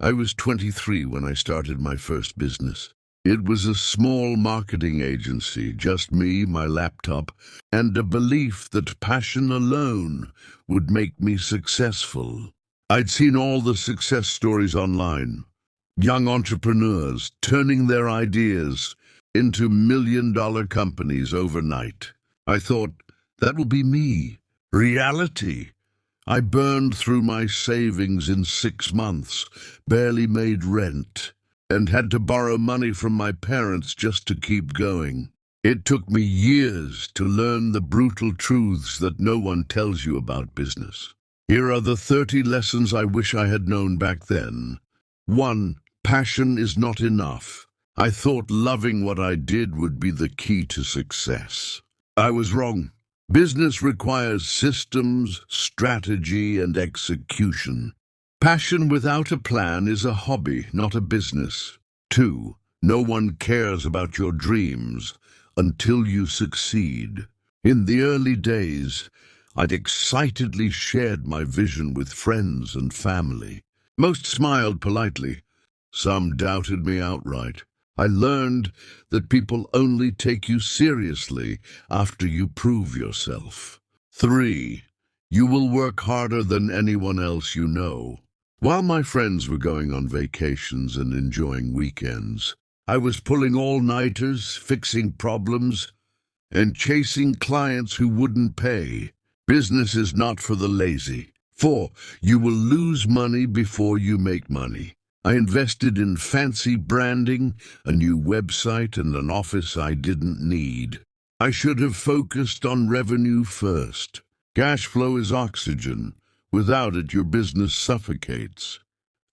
I was 23 when I started my first business. It was a small marketing agency, just me, my laptop, and a belief that passion alone would make me successful. I'd seen all the success stories online. Young entrepreneurs turning their ideas into million-dollar companies overnight. I thought, that will be me. Reality. I burned through my savings in 6 months, barely made rent, and had to borrow money from my parents just to keep going. It took me years to learn the brutal truths that no one tells you about business. Here are the 30 lessons I wish I had known back then. 1. Passion is not enough. I thought loving what I did would be the key to success. I was wrong. Business requires systems, strategy, and execution. Passion without a plan is a hobby, not a business. 2. No one cares about your dreams until you succeed. In the early days, I'd excitedly shared my vision with friends and family. Most smiled politely. Some doubted me outright. I learned that people only take you seriously after you prove yourself. 3. You will work harder than anyone else you know. While my friends were going on vacations and enjoying weekends, I was pulling all-nighters, fixing problems, and chasing clients who wouldn't pay. Business is not for the lazy. 4. You will lose money before you make money. I invested in fancy branding, a new website, and an office I didn't need. I should have focused on revenue first. Cash flow is oxygen. Without it, your business suffocates.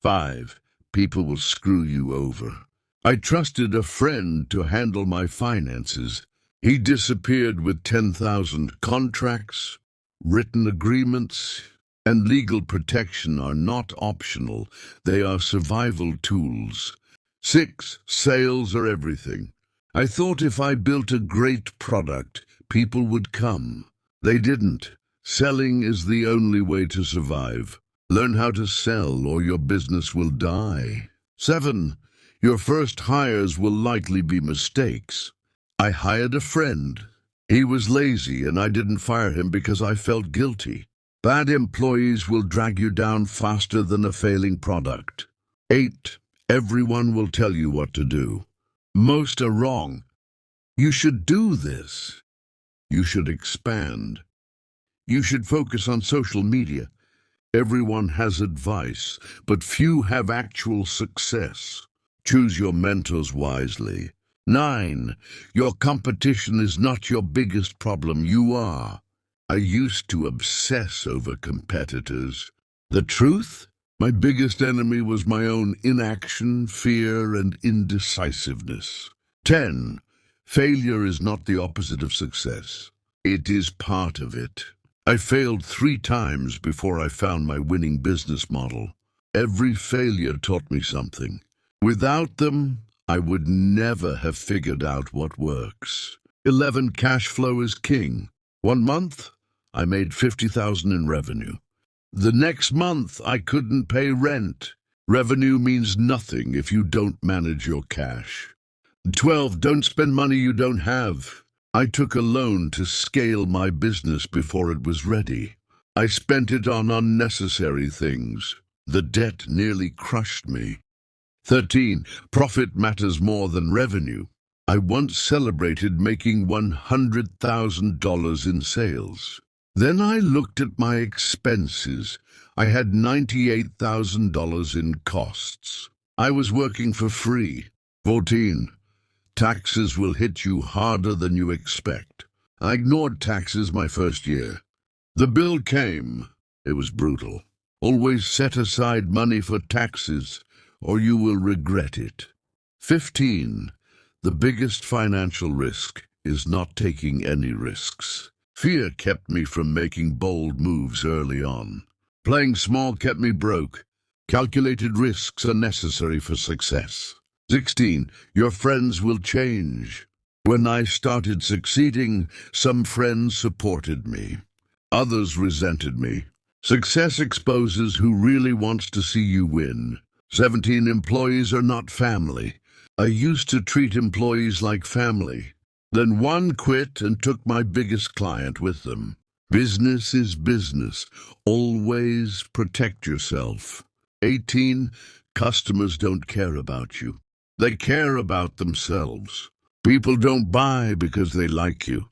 5. People will screw you over. I trusted a friend to handle my finances. He disappeared with 10,000 contracts, written agreements, and legal protection are not optional. They are survival tools. 6. Sales are everything. I thought if I built a great product, people would come. They didn't. Selling is the only way to survive. Learn how to sell or your business will die. 7. Your first hires will likely be mistakes. I hired a friend. He was lazy and I didn't fire him because I felt guilty. Bad employees will drag you down faster than a failing product. 8. Everyone will tell you what to do. Most are wrong. You should do this. You should expand. You should focus on social media. Everyone has advice, but few have actual success. Choose your mentors wisely. 9. Your competition is not your biggest problem. You are. I used to obsess over competitors. The truth? My biggest enemy was my own inaction, fear, and indecisiveness. 10. Failure is not the opposite of success. It is part of it. I failed 3 times before I found my winning business model. Every failure taught me something. Without them, I would never have figured out what works. 11. Cash flow is king. 1 month, I made $50,000 in revenue. The next month, I couldn't pay rent. Revenue means nothing if you don't manage your cash. 12. Don't spend money you don't have. I took a loan to scale my business before it was ready. I spent it on unnecessary things. The debt nearly crushed me. 13. Profit matters more than revenue. I once celebrated making $100,000 in sales. Then I looked at my expenses. I had $98,000 in costs. I was working for free. 14. Taxes will hit you harder than you expect. I ignored taxes my first year. The bill came. It was brutal. Always set aside money for taxes, or you will regret it. 15. The biggest financial risk is not taking any risks. Fear kept me from making bold moves early on. Playing small kept me broke. Calculated risks are necessary for success. 16. Your friends will change. When I started succeeding, some friends supported me. Others resented me. Success exposes who really wants to see you win. 17. Employees are not family. I used to treat employees like family. Then one quit and took my biggest client with them. Business is business. Always protect yourself. 18. Customers don't care about you. They care about themselves. People don't buy because they like you.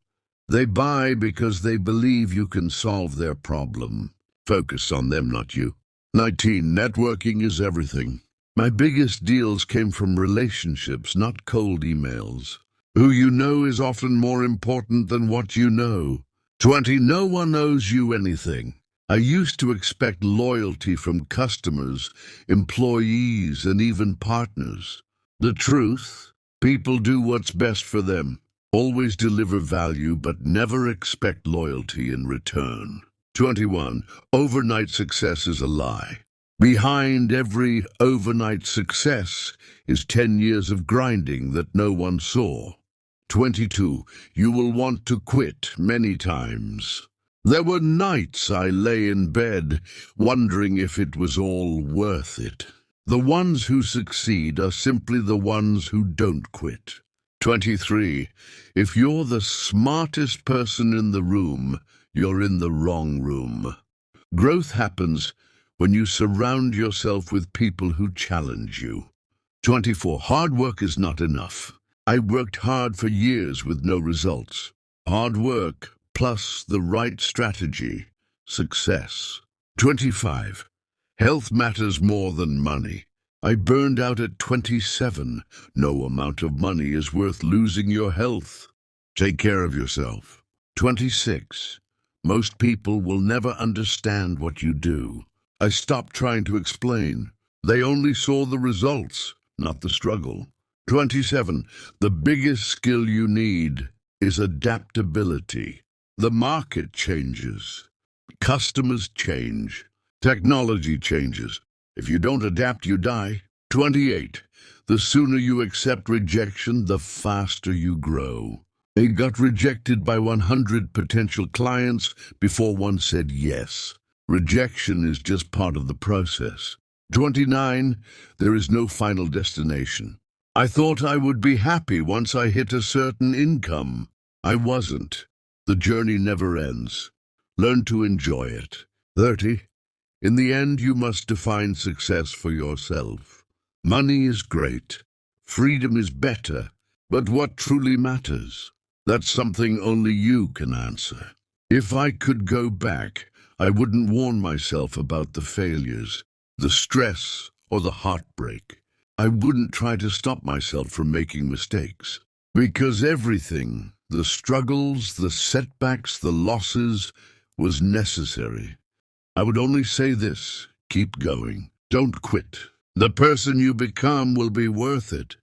They buy because they believe you can solve their problem. Focus on them, not you. 19. Networking is everything. My biggest deals came from relationships, not cold emails. Who you know is often more important than what you know. 20. No one owes you anything. I used to expect loyalty from customers, employees, and even partners. The truth? People do what's best for them. Always deliver value, but never expect loyalty in return. 21. Overnight success is a lie. Behind every overnight success is 10 years of grinding that no one saw. 22. You will want to quit many times. There were nights I lay in bed wondering if it was all worth it. The ones who succeed are simply the ones who don't quit. 23. If you're the smartest person in the room, you're in the wrong room. Growth happens when you surround yourself with people who challenge you. 24. Hard work is not enough. I worked hard for years with no results. Hard work plus the right strategy. Success. 25. Health matters more than money. I burned out at 27. No amount of money is worth losing your health. Take care of yourself. 26. Most people will never understand what you do. I stopped trying to explain. They only saw the results, not the struggle. 27. The biggest skill you need is adaptability. The market changes. Customers change. Technology changes. If you don't adapt, you die. 28. The sooner you accept rejection, the faster you grow. I got rejected by 100 potential clients before one said yes. Rejection is just part of the process. 29. There is no final destination. I thought I would be happy once I hit a certain income. I wasn't. The journey never ends. Learn to enjoy it. 30. In the end, you must define success for yourself. Money is great. Freedom is better. But what truly matters? That's something only you can answer. If I could go back, I wouldn't warn myself about the failures, the stress, or the heartbreak. I wouldn't try to stop myself from making mistakes. Because everything, the struggles, the setbacks, the losses, was necessary. I would only say this: keep going. Don't quit. The person you become will be worth it.